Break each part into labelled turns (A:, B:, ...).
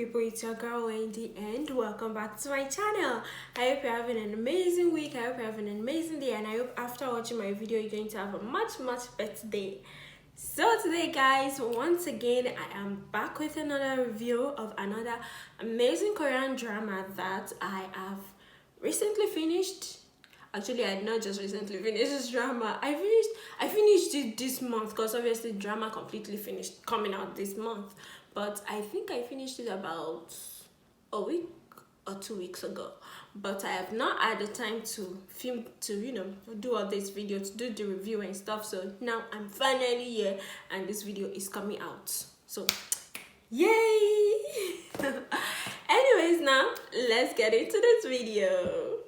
A: people, it's your girl Wendy and welcome back to my channel. I hope you're having an amazing week. I hope you're having an amazing day, and I hope after watching my video you're going to have a much better day. So today guys, once again I am back with another review of another amazing Korean drama that I have recently finished. Actually, I did not just recently finish this drama. I finished it this month because obviously drama completely finished coming out this month. But I think I finished it about a week or 2 weeks ago. But I have not had the time to film, to do all this video, to do the review and stuff. So now I'm finally here and this video is coming out. So yay! Anyways, now let's get into this video.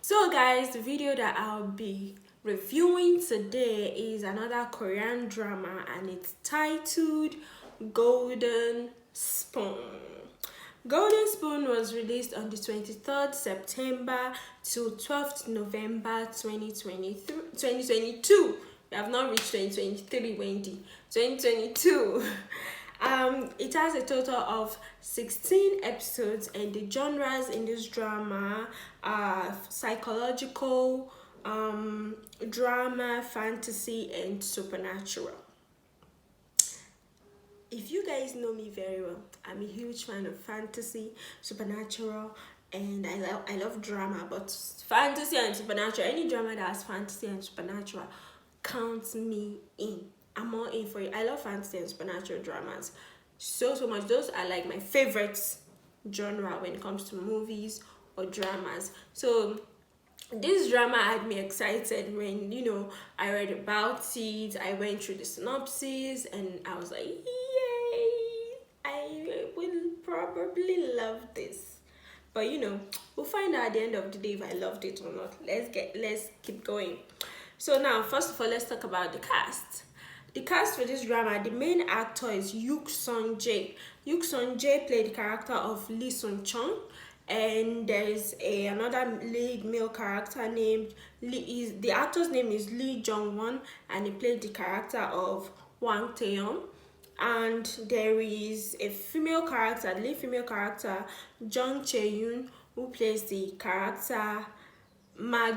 A: So guys, the video that I'll be reviewing today is another Korean drama and it's titled Golden Spoon. Golden Spoon was released on the 23rd September to 12th November 2022. We have not reached 2023, Wendy. 2022. It has a total of 16 episodes and the genres in this drama are psychological, drama, fantasy, and supernatural. If you guys know me very well, I'm a huge fan of fantasy, supernatural, and I love drama, but fantasy and supernatural, any drama that has fantasy and supernatural counts me in. I'm all in for it. I love fantasy and supernatural dramas so much. Those are like my favorite genre when it comes to movies or dramas. So this drama had me excited when I read about it. I went through the synopsis and I was like, yay, I will probably love this. But we'll find out at the end of the day if I loved it or not. Let's keep going. So now, first of all, let's talk about the cast. The cast for this drama, the main actor is Yuk Sung Jae. Yuk Sung Jae played the character of Lee Sun Chun, and there is another lead male character named Lee. The actor's name is Lee Jong Won, and he played the character of Wang Taeyeon. And there is a female character, the lead female character, Jung Chae-yoon, who plays the character Na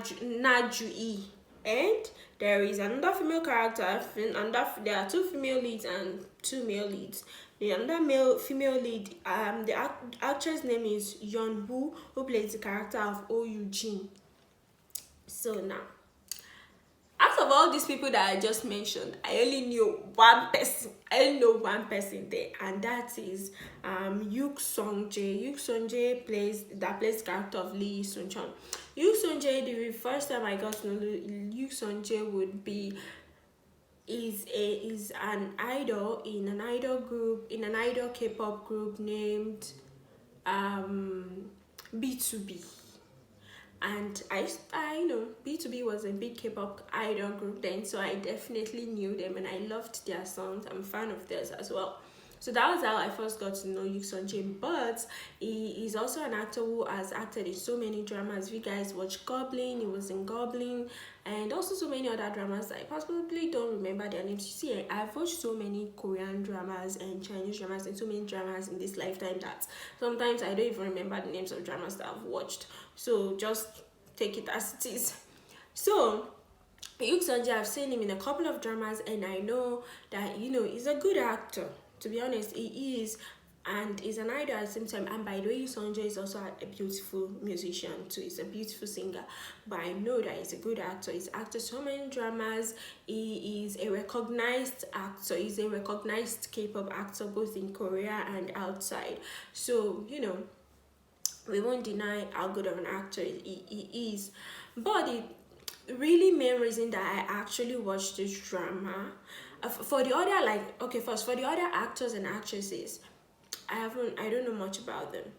A: Ju-yi. And there is another female character, there are two female leads and two male leads. The another female lead, the actress name is Yeon Woo, who plays the character of Oh Yoo Jin. So now, out of all these people that I just mentioned, I only knew one person. I only know one person there, and that is Yuk Sung Jae. Yuk Sung Jae plays the character of Lee Sun Chun. Yuk Sung Jae, the first time I got to know Yuk Sung Jae would be is an idol in an idol K-pop group named B2B. And I know B2B was a big K-pop idol group then, so I definitely knew them and I loved their songs. I'm a fan of theirs as well. So that was how I first got to know Yuk Sung Jae. But he is also an actor who has acted in so many dramas. If you guys watch Goblin, he was in Goblin, and also so many other dramas. I possibly don't remember their names. You see, I've watched so many Korean dramas and Chinese dramas and so many dramas in this lifetime that sometimes I don't even remember the names of dramas that I've watched. So just take it as it is. So Yuk Sung Jae, I've seen him in a couple of dramas and I know that he's a good actor. To be honest, he is, and he's an idol at the same time. And by the way, Yuk Sung Jae is also a beautiful musician too. He's a beautiful singer. But I know that he's a good actor. He's acted so many dramas. He is a recognized actor. He's a recognized K-pop actor both in Korea and outside. So we won't deny how good of an actor he is. But the really main reason that I actually watched this drama, for the other for the other actors and actresses, I don't know much about them.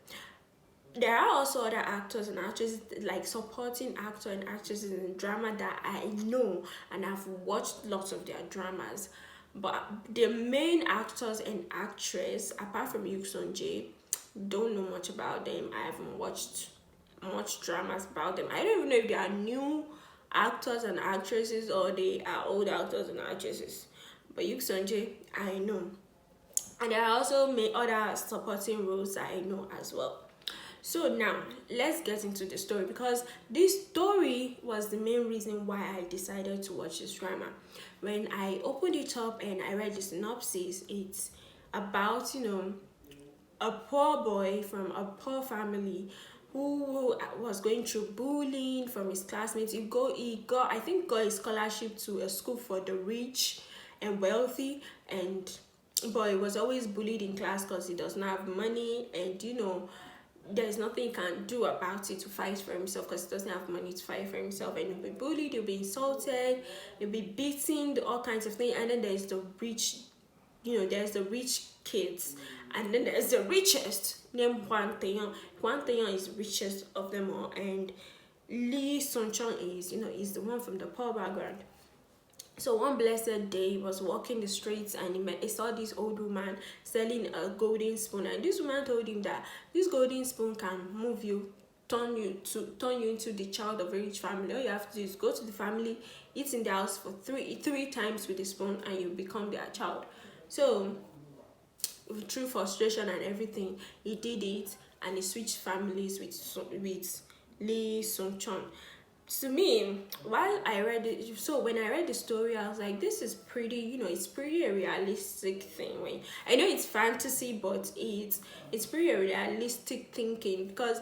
A: There are also other actors and actresses, like supporting actor and actresses in drama that I know and I've watched lots of their dramas. But the main actors and actress, apart from Yuk Sung Jae, don't know much about them. I haven't watched much dramas about them. I don't even know if they are new actors and actresses or they are old actors and actresses. But Yuk Sung Jae, I know. And there are also other supporting roles that I know as well. So now let's get into the story, because this story was the main reason why I decided to watch this drama. When I opened it up and I read the synopsis, it's about, a poor boy from a poor family who was going through bullying from his classmates. I think got a scholarship to a school for the rich and wealthy, and boy was always bullied in class because he does not have money, and there's nothing he can do about it to fight for himself because he doesn't have money to fight for himself. And he'll be bullied, he'll be insulted, he'll be beaten, all kinds of things. And then there's the rich, there's the rich kids, and then there's the richest named Hwan Tae-young. Hwan Tae-young is the richest of them all, and Lee Sun-chun is the one from the poor background. So one blessed day, he was walking the streets and he saw this old woman selling a golden spoon, and this woman told him that this golden spoon can move you, turn you into the child of a rich family. All you have to do is go to the family, eat in the house for three times with the spoon, and you become their child. So through frustration and everything, he did it, and he switched families with Lee Sun-chun. To me, while I read it, so when I read the story, I was like, this is pretty, it's pretty a realistic thing. I know it's fantasy, but it's pretty a realistic thinking, because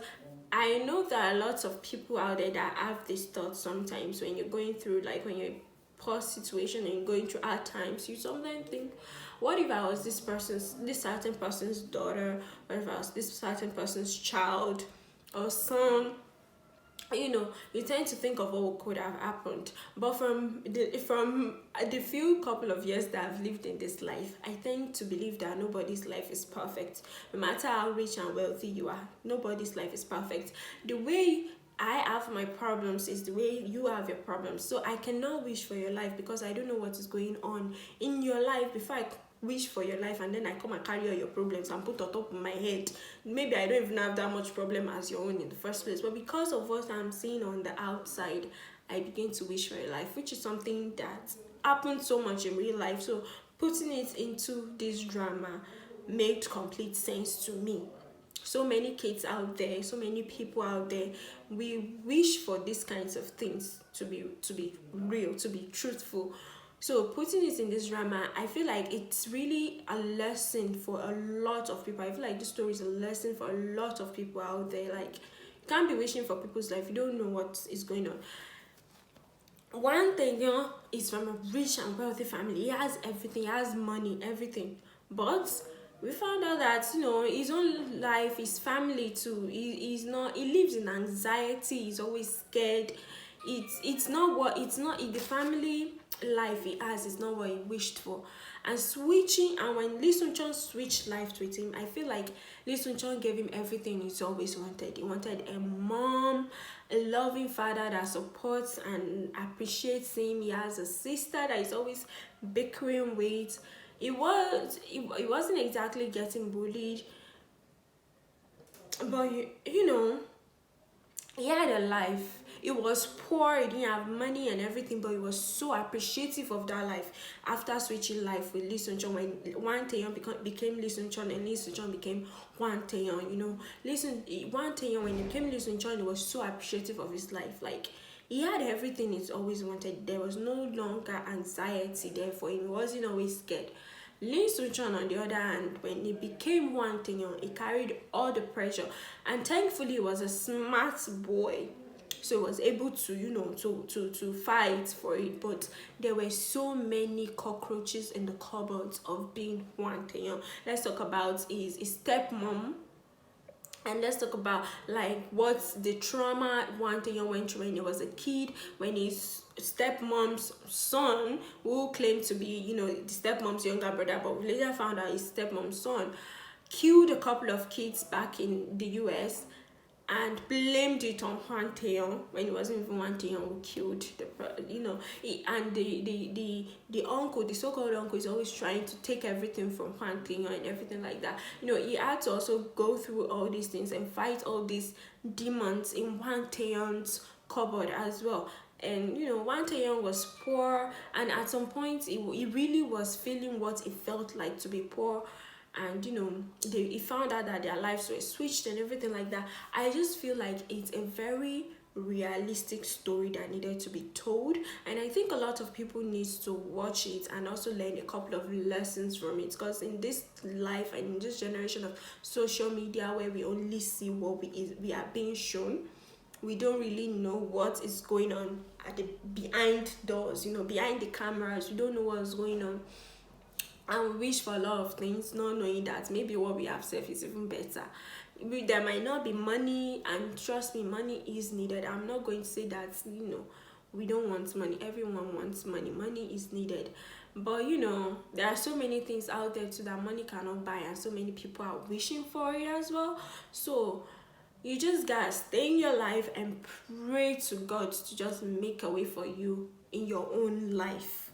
A: I know there are lots of people out there that have this thought sometimes when you're going through, like when you're in a poor situation and you're going through hard times, you sometimes think, what if I was this certain person's daughter? What if I was this certain person's child or son? You tend to think of what could have happened. But from the few couple of years that I've lived in this life, I tend to believe that nobody's life is perfect. No matter how rich and wealthy you are, nobody's life is perfect. The way I have my problems is the way you have your problems. So I cannot wish for your life, because I don't know what is going on in your life before I wish for your life, and then I come and carry all your problems and put on top of my head. Maybe I don't even have that much problem as your own in the first place, but because of what I'm seeing on the outside, I begin to wish for your life, which is something that happens so much in real life. So putting it into this drama made complete sense to me. So many kids out there, so many people out there, we wish for these kinds of things to be real, to be truthful. So putting it in this drama, I feel like it's really a lesson for a lot of people. I feel like this story is a lesson for a lot of people out there. Like, you can't be wishing for people's life. You don't know what is going on. One thing, is from a rich and wealthy family. He has everything. He has money, everything. But we found out that, his own life, his family too, he lives in anxiety. He's always scared. The family life he has is not what he wished for. And when Lee Sun-chun switched life with him, I feel like Lee Sun-chun gave him everything he's always wanted. He wanted a mom, a loving father that supports and appreciates him. He has a sister that is always bickering with. He wasn't exactly getting bullied, but he had a life. He was poor, he didn't have money and everything, but he was so appreciative of that life after switching life with Lee Sun-chun. When Hwan Tae-young became Lee Sun-chun and Lee Sun-chun became Hwan Tae-young, Hwan Tae-young, when he became Lee Sun-chun, he was so appreciative of his life. Like, he had everything he's always wanted. There was no longer anxiety there for him. He wasn't always scared. Lee Sun-chun, on the other hand, when he became Hwan Tae-young, he carried all the pressure, and thankfully he was a smart boy, so he was able to to fight for it. But there were so many cockroaches in the cupboards of being Hwan Tae-young. Let's talk about his stepmom, and let's talk about like what's the trauma Hwan Tae-young went through when he was a kid, when his stepmom's son, who claimed to be the stepmom's younger brother, but we later found out his stepmom's son killed a couple of kids back in the US and blamed it on Hwan Tae-young when it wasn't even Hwan Tae-young who killed and the uncle, the so-called uncle, is always trying to take everything from Hwan Tae-young and everything like that. He had to also go through all these things and fight all these demons in Hwan Tae-young's cupboard as well. And Hwan Tae-young was poor, and at some point he really was feeling what it felt like to be poor. and he found out that their lives were switched and everything like that. I just feel like it's a very realistic story that needed to be told, and I think a lot of people need to watch it and also learn a couple of lessons from it, because in this life and in this generation of social media where we only see what we are being shown, we don't really know what is going on at the behind doors, behind the cameras. We don't know what's going on, and we wish for a lot of things, not knowing that maybe what we have said is even better. There might not be money, and trust me, money is needed. I'm not going to say that we don't want money. Everyone wants money. Money is needed, but there are so many things out there too that money cannot buy, and so many people are wishing for it as well. So you just gotta stay in your life and pray to God to just make a way for you in your own life.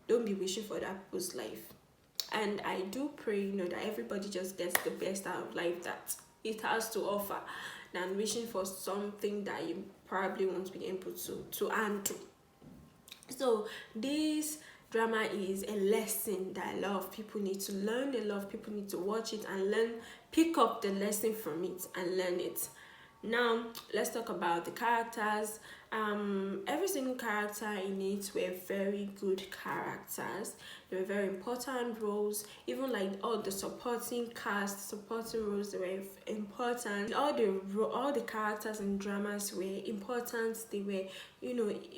A: Don't be wishing for that people's life. And I do pray, that everybody just gets the best out of life that it has to offer, than wishing for something that you probably won't be able to handle. So this drama is a lesson that a lot of people need to learn. A lot of people need to watch it and pick up the lesson from it and learn it. Now let's talk about the characters. Every single character in it were very good characters. They were very important roles. Even like all the supporting cast, supporting roles, they were important. All the characters and dramas were important. They were,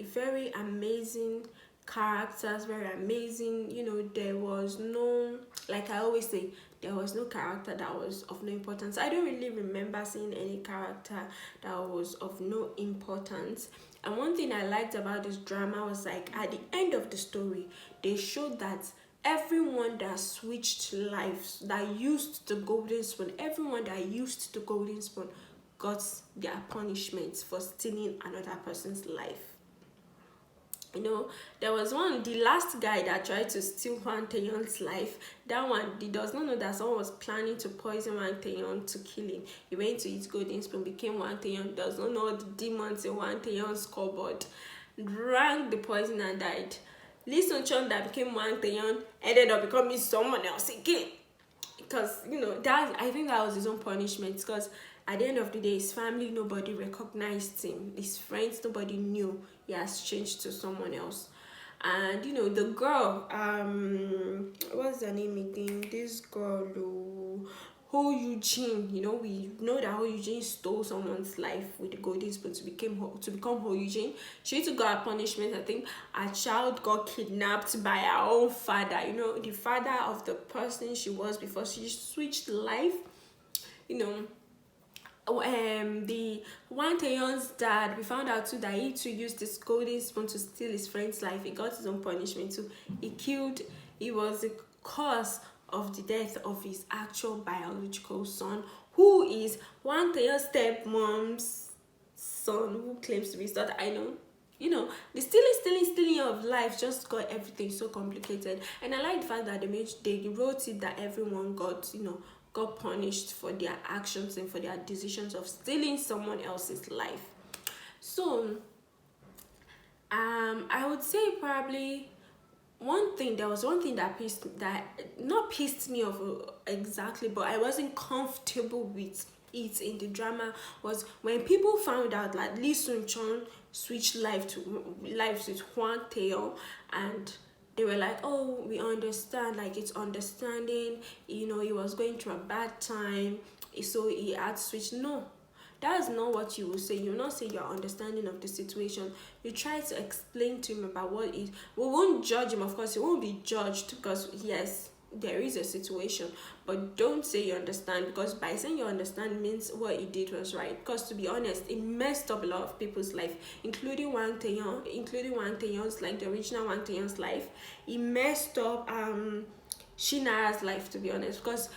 A: very amazing characters, very amazing. There was no, like I always say, there was no character that was of no importance. I don't really remember seeing any character that was of no importance. And one thing I liked about this drama was, like, at the end of the story, they showed that everyone that switched lives, that used the golden spoon, everyone that used the golden spoon got their punishments for stealing another person's life. There was the last guy that tried to steal Juan Taeyong's life. That one, he does not know that someone was planning to poison Juan Taeyong to kill him. He went to eat golden spoon, became Juan Taeyong, does not know the demons in Juan Taeyong's cupboard, drank the poison and died. Lee Sun-chun, that became Juan Taeyong, ended up becoming someone else again. Because, I think that was his own punishment, because at the end of the day, his family, nobody recognized him. His friends, nobody knew he has changed to someone else. And, the girl, what's her name again? This girl, Ho Eugene, we know that Ho Eugene stole someone's life with the golden spoon to become Ho Eugene. She took her punishment. I think a child got kidnapped by her own father, the father of the person she was before she switched life. The Juan Taeyong's dad, we found out too that he too used this golden spoon to steal his friend's life. He got his own punishment too. He was the cause of the death of his actual biological son, who is Juan Taeyong's stepmom's son, who claims to be his daughter. I know. The stealing of life just got everything so complicated. And I like the fact that they wrote it that everyone got punished for their actions and for their decisions of stealing someone else's life. So I would say probably there was one thing that pissed me off exactly, but I wasn't comfortable with it in the drama, was when people found out that Lee Sun-chun switched lives with Juan Taeyong, and they were like, oh, we understand, like, it's understanding, he was going through a bad time, so he had to switch. No, that's not what you will say. You will not say your understanding of the situation. You try to explain to him about what is. We won't judge him, of course. He won't be judged, because yes, there is a situation, but don't say you understand, because by saying you understand means what he did was right. Because to be honest, it messed up a lot of people's life, including Wang Taeyong's, like the original Wang Taeyong's life. He messed up Shinara's life, to be honest, because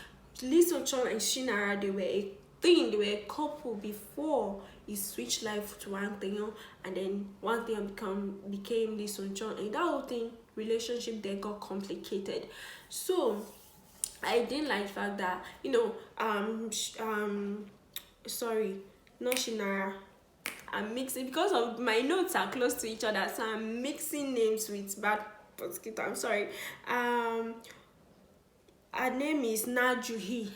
A: Lee Sun-chun and Shinara, they were a thing, they were a couple before he switched life to Wang Taeyong, and then Wang Taeyong became Lee Sun-chun, and that whole thing, relationship there got complicated. So I didn't like the fact that sorry, not Shinara, I'm mixing, because of my notes are close to each other, so I'm mixing names with bad mosquito. I'm sorry. her name is Najuhi.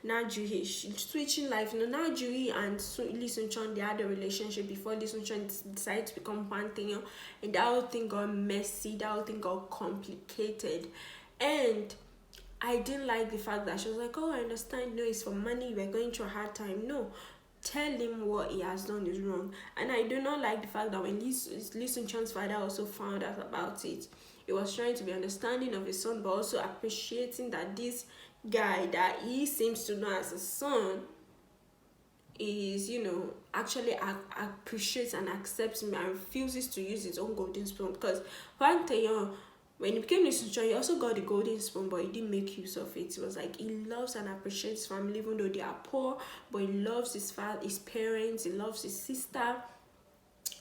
A: Najuhi. She switching life. You know, Najuhi and Lee Sun Chun, they had a relationship before Lee Sun Chun decided to become one thing, you know, and that whole thing got messy, that whole thing got complicated. And I didn't like the fact that she was like, oh, I understand, no, it's for money, we're going through a hard time. No, tell him what he has done is wrong. And I do not like the fact that when Lee Sun Chun's father also found out about it, he was trying to be understanding of his son, but also appreciating that this guy that he seems to know as a son is, you know, actually appreciates and accepts him and refuses to use his own golden spoon. Because Hwang Tae-yeon, when he became Lee Sun, he also got the golden spoon, but he didn't make use of it. It was like he loves and appreciates his family, even though they are poor, but he loves his father, his parents, he loves his sister.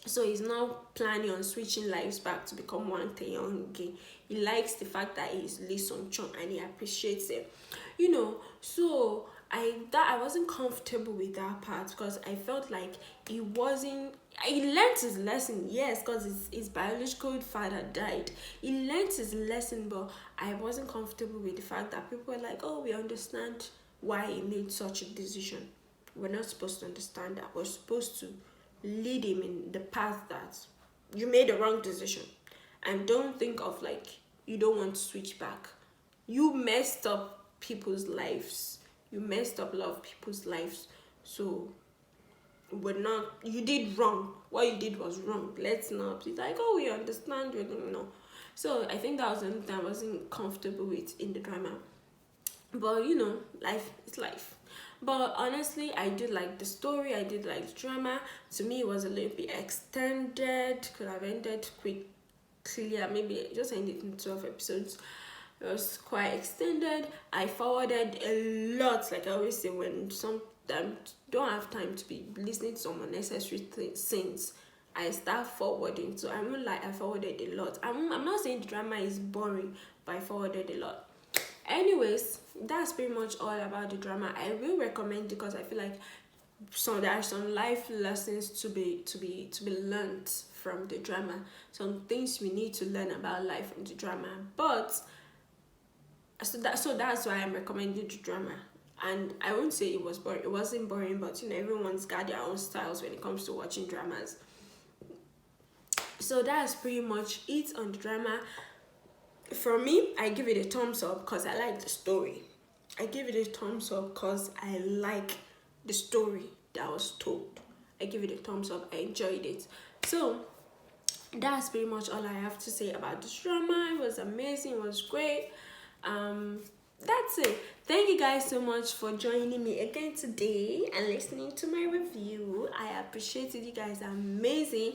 A: So he's now planning on switching lives back to become Hwang Tae-yeon again. He likes the fact that he's Lee Sun Chun and he appreciates it, you know. So I wasn't comfortable with that part because I felt like he learned his lesson, yes, because his biological father died. He learned his lesson, but I wasn't comfortable with the fact that people were like, oh, we understand why he made such a decision. We're not supposed to understand that. We're supposed to lead him in the path that you made a wrong decision, and don't think of like you don't want to switch back. You messed up people's lives, you messed up a lot of people's lives, so you did wrong. What you did was wrong. Let's not be like, oh, we understand, you know. So I think that was something I wasn't comfortable with in the drama, but you know, life is life. But honestly, I did like the story, I did like the drama. To me, it was a little bit extended, could have ended quickly, maybe just ended in 12 episodes. It was quite extended. I forwarded a lot, like I always say, when some don't have time to be listening to some unnecessary things, I start forwarding. So I won't lie, I forwarded a lot. I'm not saying the drama is boring, but I forwarded a lot. Anyways, that's pretty much all about the drama. I will recommend it because I feel like there are some life lessons to be learned from the drama. Some things we need to learn about life from the drama. But so that's why I'm recommending the drama. And I won't say it was boring. It wasn't boring, but you know, everyone's got their own styles when it comes to watching dramas. So that's pretty much it on the drama. For me, I give it a thumbs up because I like the story. I give it a thumbs up because I like the story that was told. I give it a thumbs up. I enjoyed it. So that's pretty much all I have to say about this drama. It was amazing. It was great. That's it. Thank you guys so much for joining me again today and listening to my review. I appreciate it. You guys are amazing,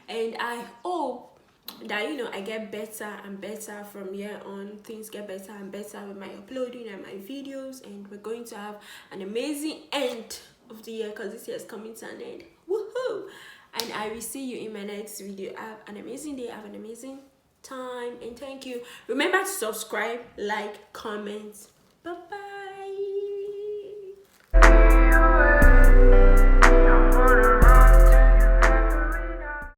A: and I hope that, you know, I get better and better from here on. Things get better and better with my uploading and my videos, and we're going to have an amazing end of the year because this year is coming to an end. Woohoo! And I will see you in my next video. Have an amazing day. Have an amazing time, and thank you. Remember to subscribe, like, comment. Bye bye.